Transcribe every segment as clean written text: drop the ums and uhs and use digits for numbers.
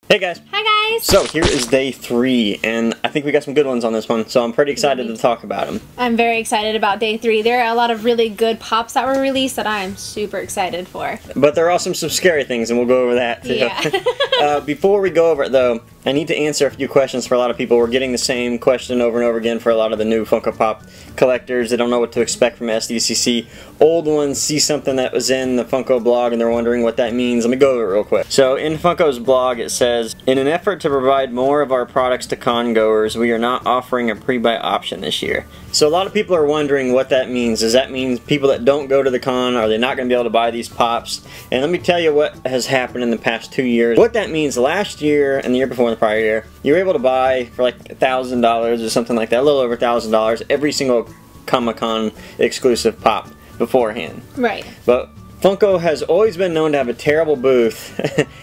Hey guys! Hi guys! So here is day 3, and I think we got some good ones on this one, so I'm pretty excited to talk about them. I'm very excited about day 3. There are a lot of really good pops that were released that I'm super excited for. But there are also some scary things, and we'll go over that too. Yeah. Before we go over it though, I need to answer a few questions for a lot of people. We're getting the same question over and over again for a lot of the new Funko Pop collectors. They don't know what to expect from SDCC. Old ones see something that was in the Funko blog and they're wondering what that means. Let me go over it real quick. So in Funko's blog it says, in an effort to provide more of our products to con goers, we are not offering a pre-buy option this year. So a lot of people are wondering what that means. Does that mean people that don't go to the con, are they not going to be able to buy these pops? And let me tell you what has happened in the past 2 years. What that means, last year and the year before, the prior year, you were able to buy for like $1,000 or something like that, a little over $1,000, every single Comic-Con exclusive pop beforehand. Right. But Funko has always been known to have a terrible booth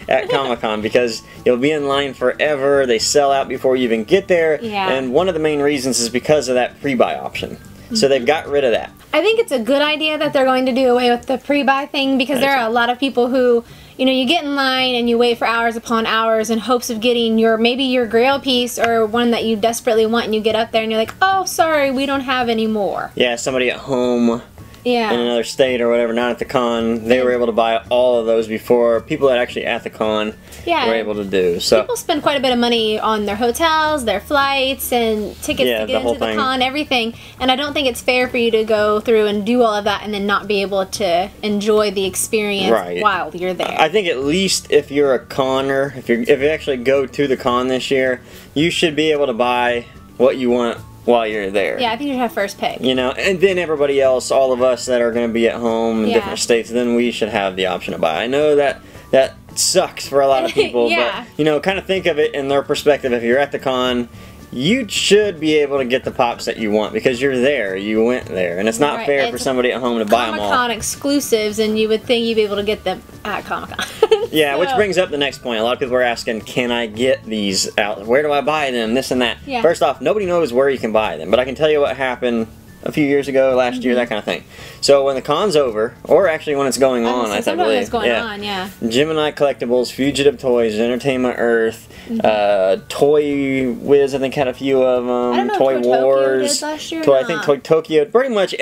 at Comic-Con because you'll be in line forever, they sell out before you even get there, Yeah. and one of the main reasons is because of that pre-buy option. So they've got rid of that. I think it's a good idea that they're going to do away with the pre-buy thing because there are a lot of people who, you know, you get in line and you wait for hours upon hours in hopes of getting maybe your grail piece or one that you desperately want, and you get up there and you're like, oh, sorry, we don't have any more. Yeah, somebody at home Yeah. in another state or whatever, not at the con, they were able to buy all of those before people that actually at the con Yeah. were able to do. So People spend quite a bit of money on their hotels, their flights, and tickets Yeah, to the get whole into the thing. con, everything. And I don't think it's fair for you to go through and do all of that and then not be able to enjoy the experience Right. while you're there. I think at least if you're a conner, if you actually go to the con this year, you should be able to buy what you want while you're there. Yeah, I think you should have first pick. You know, and then everybody else, all of us that are going to be at home in Yeah. different states, then we should have the option to buy. I know that sucks for a lot of people, Yeah. but, you know, kind of think of it in their perspective. If you're at the con, you should be able to get the pops that you want because you're there. You went there. And it's not Right, fair for it's somebody at home to buy them all. Comic-Con exclusives, and you would think you'd be able to get them at Comic-Con. Yeah, which So- brings up the next point. A lot of people are asking, can I get these out? Where do I buy them? This and that. Yeah. First off, nobody knows where you can buy them, but I can tell you what happened a few years ago, last year, that kind of thing. So when the con's over, or actually when it's going on, I Sometimes believe. it's going on, yeah. Gemini Collectibles, Fugitive Toys, Entertainment Earth, Toy Wiz, I think had a few of them. I don't know if Toy Toy Tokyo Wars. did last year or Toy, I think not. Toy Tokyo. Pretty much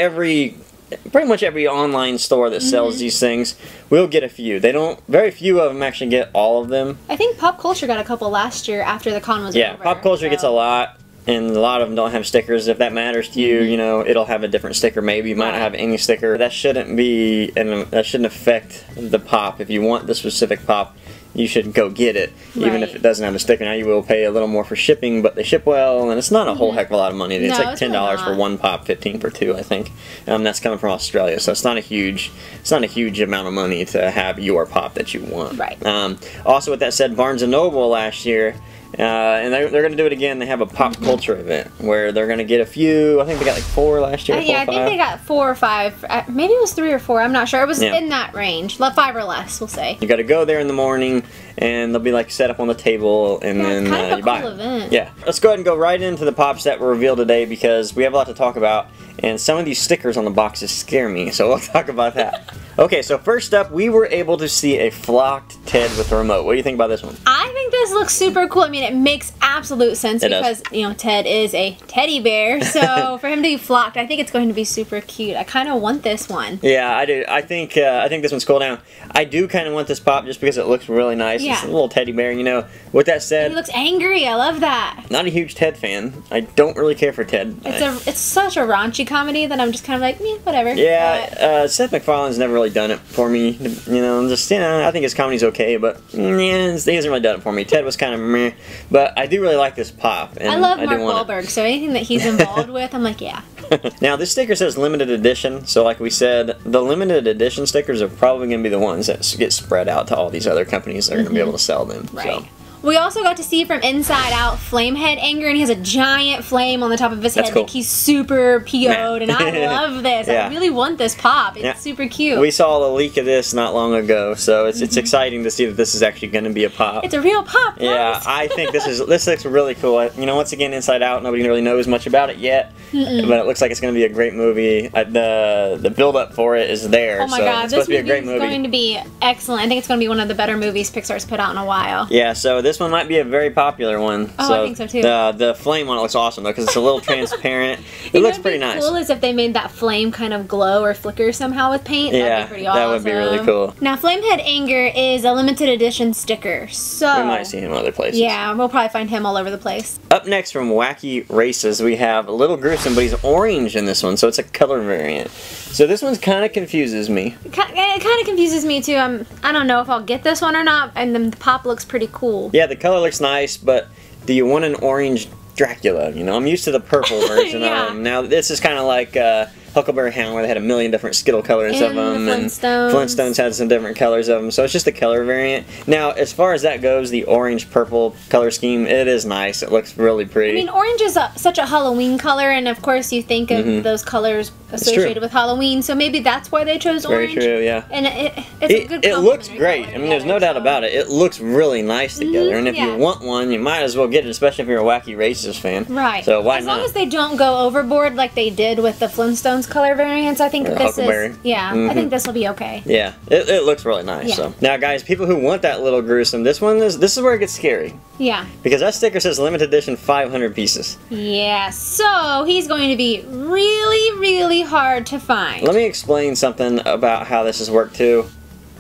every online store that sells these things will get a few. They don't. Very few of them actually get all of them. I think Pop Culture got a couple last year after the con was Yeah, over. Pop Culture gets a lot, and a lot of them don't have stickers. If that matters to you, you know, it'll have a different sticker. Maybe you might not have any sticker. That shouldn't be, and that shouldn't affect the pop. If you want the specific pop, you should go get it, even if Right. it doesn't have a sticker. Now you will pay a little more for shipping, but they ship well, and it's not a whole heck of a lot of money. It's No, like it's really $10 for not. one pop, 15 for two, I think. That's coming from Australia, so it's not a huge amount of money to have your pop that you want. Right. Also, with that said, Barnes & Noble last year, and they're going to do it again. They have a pop culture event where they're going to get a few. I think they got like 4 last year. 4 Yeah, or I think 5. they got 4 or 5. Maybe it was 3 or 4. I'm not sure. It was Yeah. in that range. 5 or less, we'll say. You got to go there in the morning, and they'll be like set up on the table, and Yeah, then it's kind of a you buy cool 'em. event. Yeah, let's go ahead and go right into the pops that were revealed today because we have a lot to talk about, and some of these stickers on the boxes scare me. So we'll talk about that. Okay, so first up, we were able to see a flocked Ted with a remote. What do you think about this one? I think this looks super cool. I mean, it makes absolute sense It does. because, you know, Ted is a teddy bear. So for him to be flocked, I think it's going to be super cute. I kind of want this one. Yeah, I do. I think this one's cool. Now, I do kind of want this pop just because it looks really nice. Yeah. It's a little teddy bear, you know. With that He said, looks angry. I love that. not a huge Ted fan. I don't really care for Ted. It's such a raunchy comedy that I'm just kind of like, whatever. But Yeah, Seth MacFarlane's never really done it for me. You know, I think his comedy's okay, but he hasn't really done it for me. Ted was kind of meh, but I do really like this pop. And I love do Mark want it. Wahlberg, so anything that he's involved with, I'm like, yeah. Now, this sticker says limited edition, so like we said, the limited edition stickers are probably going to be the ones that get spread out to all these other companies that are going to be able to sell them. Right. So. We also got to see from inside out Flamehead Anger, and he has a giant flame on the top of his That's head. cool. Like he's super PO'd, and I love this. Yeah. I really want this pop. It's Yeah. super cute. We saw a leak of this not long ago, so it's exciting to see that this is actually going to be a pop. It's a real pop. Yeah, guys. I think this looks really cool. You know, once again, Inside Out, nobody really knows much about it yet, but it looks like it's going to be a great movie. The build up for it is there. Oh my so god, it's this supposed to be a movie great is movie. going to be excellent. I think it's going to be one of the better movies Pixar's put out in a while. Yeah, so this one might be a very popular one. Oh, I think so too. The flame one looks awesome though, because it's a little transparent. It looks pretty nice. Cool is if they made that flame kind of glow or flicker somehow with paint. Yeah, that'd be pretty awesome. That would be really cool. Now, Flamehead Anger is a limited edition sticker, so we might see him other places. Yeah, we'll probably find him all over the place. Up next from Wacky Races, we have a Little Gruesome, but he's orange in this one, so it's a color variant. So this one kind of confuses me. It kind of confuses me too. I don't know if I'll get this one or not, and the pop looks pretty cool. Yeah, the color looks nice, but do you want an orange Dracula? You know, I'm used to the purple version yeah. of him. Now this is kind of like Huckleberry Hound, where they had a million different Skittle colors of them, and Flintstones had some different colors of them. So it's just a color variant. Now, as far as that goes, the orange-purple color scheme, it is nice. It looks really pretty. I mean, orange is such a Halloween color, and of course you think of those colors associated with Halloween, so maybe that's why they chose orange. Very true, yeah. And it's a good it looks great. I mean, there's no doubt about it. It looks really nice together, and if you want one, you might as well get it, especially if you're a Wacky Races fan. Right. So why not? As long as they don't go overboard like they did with the Flintstones color variants, I think this is... Yeah, I think this will be okay. Yeah, it looks really nice. Yeah. So now, guys, people who want that Little Gruesome, this is where it gets scary. Yeah. Because that sticker says limited edition 500 pieces. Yeah, so he's going to be really, really hard to find. Let me explain something about how this has worked too.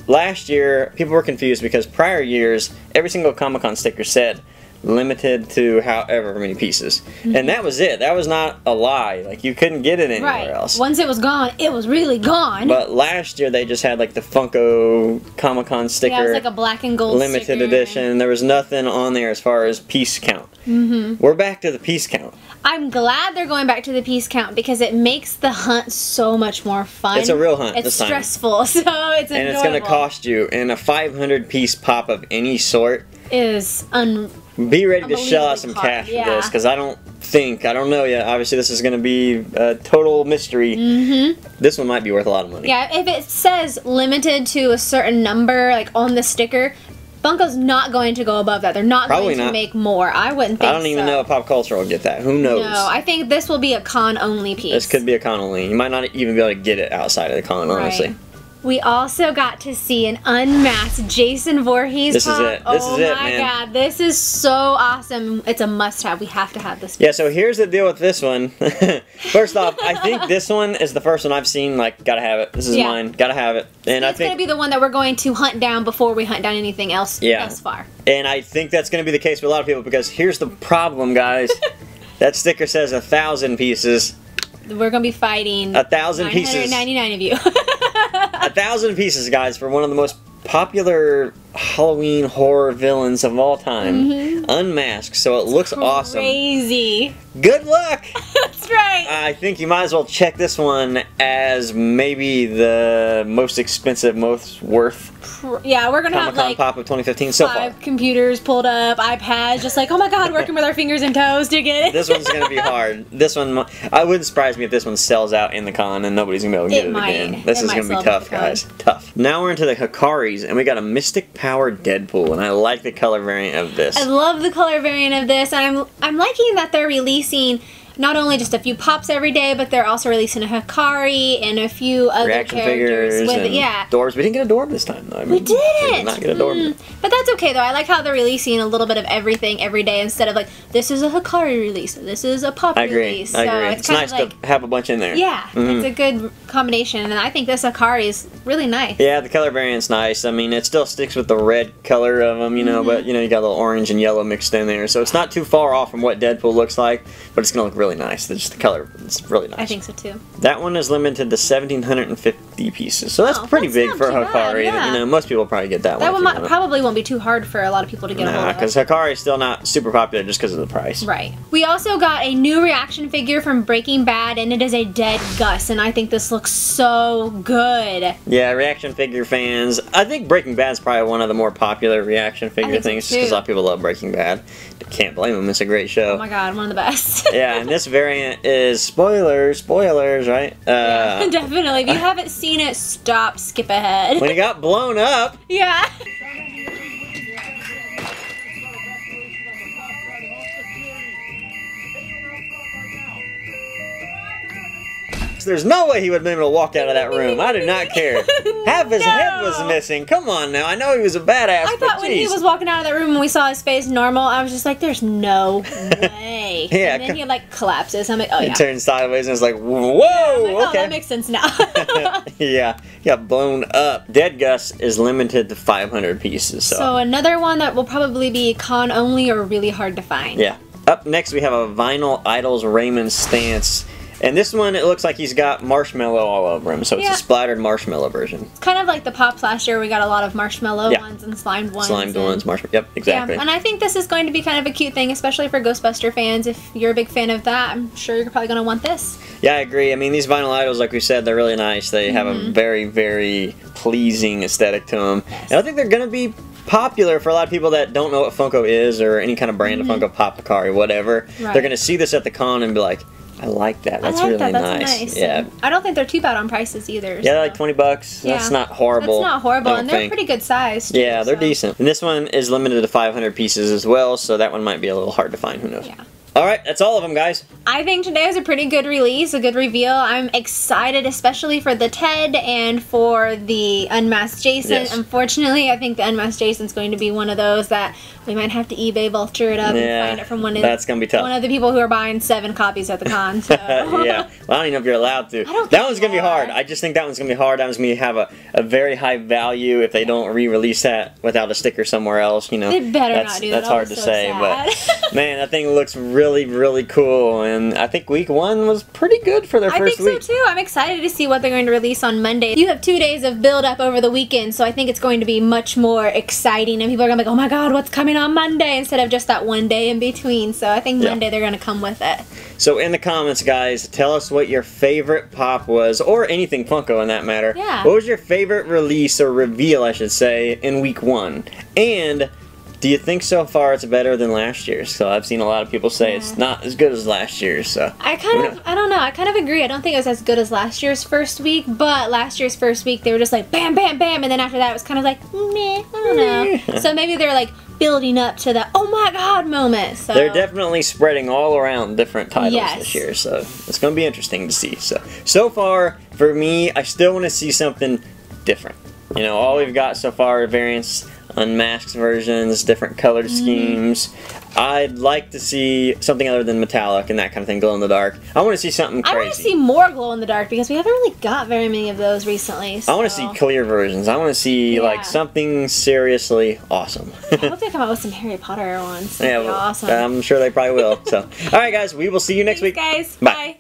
Last year, people were confused because prior years, every single Comic-Con sticker said limited to however many pieces. And that was it. That was not a lie. Like, you couldn't get it anywhere else. Once it was gone, it was really gone. But last year they just had like the Funko Comic-Con sticker. Yeah, it was like a black and gold limited sticker. edition. There was nothing on there as far as piece count. We're back to the piece count. I'm glad they're going back to the piece count because it makes the hunt so much more fun. It's a real hunt It's this time. stressful, so it's enjoyable. And it's going to cost you, and a 500 piece pop of any sort is be ready to shell out some unbelievably cash hard, for this, because I don't know yet. Obviously, this is going to be a total mystery. This one might be worth a lot of money. Yeah, if it says limited to a certain number, like on the sticker, Funko's not going to go above that. They're not Probably going to not. make more. I wouldn't think so. I don't even know if Pop Culture will get that. Who knows? No, I think this will be a con-only piece. This could be a con only. You might not even be able to get it outside of the con, honestly. Right. We also got to see an unmasked Jason Voorhees This pop. is it. This is it, man. Oh my god, this is so awesome. It's a must-have. We have to have this. Yeah, so here's the deal with this one. First off, I think this one is the first one I've seen, like, gotta have it. This is mine. Gotta have it. And it's going to be the one that we're going to hunt down before we hunt down anything else thus far. And I think that's going to be the case with a lot of people, because here's the problem, guys. That sticker says 1,000 pieces. We're going to be fighting 1,000 pieces. 999 of you. 1,000 pieces, guys, for one of the most popular Halloween horror villains of all time. Unmasked, so it looks awesome. Crazy. Good luck! That's right. I think you might as well check this one as maybe the most expensive, most worth Yeah, we're going to have Comic-Con like pop of 2015 so far. 5 computers pulled up, iPads, just like, oh my god, working with our fingers and toes to get it. This one's going to be hard. This one, I wouldn't surprise me if this one sells out in the con and nobody's going to be able to get it again. This is going to be tough, guys. Tough. Now we're into the Hikaris, and we got a Mystic Power Deadpool, and I like the color variant of this. I love the color variant of this, and I'm liking that they're releasing not only just a few pops every day, but they're also releasing a Hikari and a few other reaction characters figures with and Dorbs. We didn't get a Dorb this time, though. I mean, we didn't. We did not get a Dorb. But that's okay, though. I like how they're releasing a little bit of everything every day instead of like, this is a Hikari release, this is a pop release. I agree. So It's nice to have a bunch in there. Yeah, it's a good combination, and I think this Hikari is really nice. Yeah, the color variant's nice. I mean, it still sticks with the red color of them, you know, but, you know, you got a little orange and yellow mixed in there. So it's not too far off from what Deadpool looks like, but it's going to look really nice. Just the color, it's really nice. I think so, too. That one is limited to 1,750 pieces. So that's pretty big for a Hikari. Yeah. You know, most people probably get that one. That one probably won't be too hard for a lot of people to get a hold of. Because Hikari is still not super popular just because of the price. Right. We also got a new reaction figure from Breaking Bad, and it is a dead Gus, and I think this looks so good. Yeah, reaction figure fans. I think Breaking Bad is probably one of the more popular reaction figure things, just because a lot of people love Breaking Bad. Can't blame them. It's a great show. Oh my god, one of the best. Yeah, and this variant is spoilers, right? Yeah, definitely. If you haven't seen it, stop, skip ahead. When he got blown up. Yeah. masks, there's no way he would have been able to walk out of that room. I do not care. Half his head was missing. Come on now. I know he was a badass, I thought when he was walking out of that room and we saw his face normal, I was just like, there's no way. Yeah, and then he like collapses. I'm like, oh He yeah. turned sideways and it's like, whoa, I'm like, oh, okay. that makes sense now. Yeah, he got blown up. Dead Gus is limited to 500 pieces. So another one that will probably be con only or really hard to find. Yeah. Up next we have a Vinyl Idols Raymond Stance. And this one, it looks like he's got marshmallow all over him. So it's Yeah. a splattered marshmallow version. It's kind of like the Pops last year. We got a lot of marshmallow Yeah. ones and slimed ones. Slimed and- ones, marshmallow. Yep, exactly. Yeah, and I think this is going to be kind of a cute thing, especially for Ghostbuster fans. If you're a big fan of that, I'm sure you're probably going to want this. Yeah, I agree. I mean, these vinyl idols, like we said, they're really nice. They have Mm-hmm. a very, very pleasing aesthetic to them. And I think they're going to be popular for a lot of people that don't know what Funko is or any kind of brand of Funko Pop, Picari, whatever. Right. They're going to see this at the con and be like, I like that. That's I like really that. That's nice. nice. Yeah. And I don't think they're too bad on prices either. Yeah, they're like so. $20. Yeah. That's not horrible. That's not horrible, I don't and they're think. pretty good sized. Yeah, they're decent. And this one is limited to 500 pieces as well, so that one might be a little hard to find. Who knows? Yeah. All right, that's all of them, guys. I think today was a pretty good release, a good reveal. I'm excited, especially for the Ted and for the Unmasked Jason. Yes. Unfortunately, I think the Unmasked Jason's going to be one of those that we might have to eBay vulture it up Yeah, and find it from one of that's gonna be tough. one of the people who are buying 7 copies at the con. So. Yeah, well, I don't even know if you're allowed to. don't That think one's gonna be you hard. are. I just think that one's gonna be hard. That one's gonna have a very high value if they don't re-release that without a sticker somewhere else. You know, They better that's, not do that's that. hard That to was so say, sad. but man, that thing looks really, really cool. And I think week 1 was pretty good for their I first think week. so too. I'm excited to see what they're going to release on Monday. You have 2 days of build up over the weekend, so I think it's going to be much more exciting and people are going to be like, oh my god, what's coming on Monday instead of just that one day in between. So I think Yeah. Monday they're going to come with it. So in the comments, guys, tell us what your favorite pop was, or anything Funko in that matter. Yeah. What was your favorite release or reveal, I should say, in week 1? And do you think so far it's better than last year's? So I've seen a lot of people say it's not as good as last year's. So I don't know. I kind of agree. I don't think it was as good as last year's first week, but last year's first week they were just like bam, bam, bam, and then after that it was kind of like meh, I don't know. So maybe they're like building up to the oh my god moment. So they're definitely spreading all around different titles Yes. this year. So it's going to be interesting to see. So far for me, I still want to see something different. You know, all we've got so far are variants, unmasked versions, different color schemes. I'd like to see something other than metallic and that kind of thing, glow in the dark. I want to see something I crazy. want to see more glow in the dark because we haven't really got very many of those recently. I want to see clear versions. I want to see Yeah. like something seriously awesome. I hope they come out with some Harry Potter ones. That'd Yeah, be well, awesome. I'm sure they probably will. So, all right, guys, we will see you next Thanks, week. guys. Bye. Bye.